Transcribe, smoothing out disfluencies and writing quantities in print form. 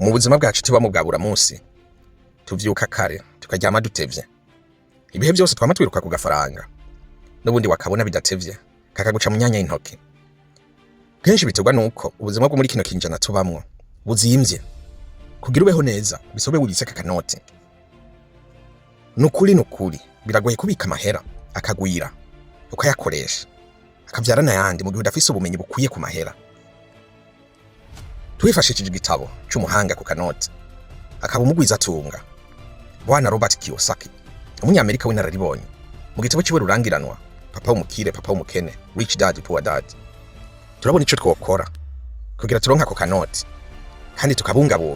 mu buzima bwacu tubamo bwa buri munsi tuvyuka kare tukaryama dutevye, ibihe byose twama twiruka ku gafaranga, n'ubundi wakabona bidatevye kakaguca mu myanya y'intoki. Kenshi biterwa nuko ubuzima bwo muri kino kinjana tubamwo buzimvye. Kugira ubeho neza bisobe wigitseka kanoti. Nukuri biragoye kubika amahera akagwira ukayakoresha akavyara n'ayandi mu gihe udafise ubumenyi bukwiye ku mahera. Twifashishije igitabo c'umuhanga ku kanoti akaba umugwiza atunga Bwana Robert Kiyosaki, umunyamerika w'inararibonye, mu gitabo ciwe rurangiranwa Papa w'umukire Papa w'umukene, Rich Dad Poor Dad. Turabona ico twokora kugira turonka ku kanoti kandi tukabungabunga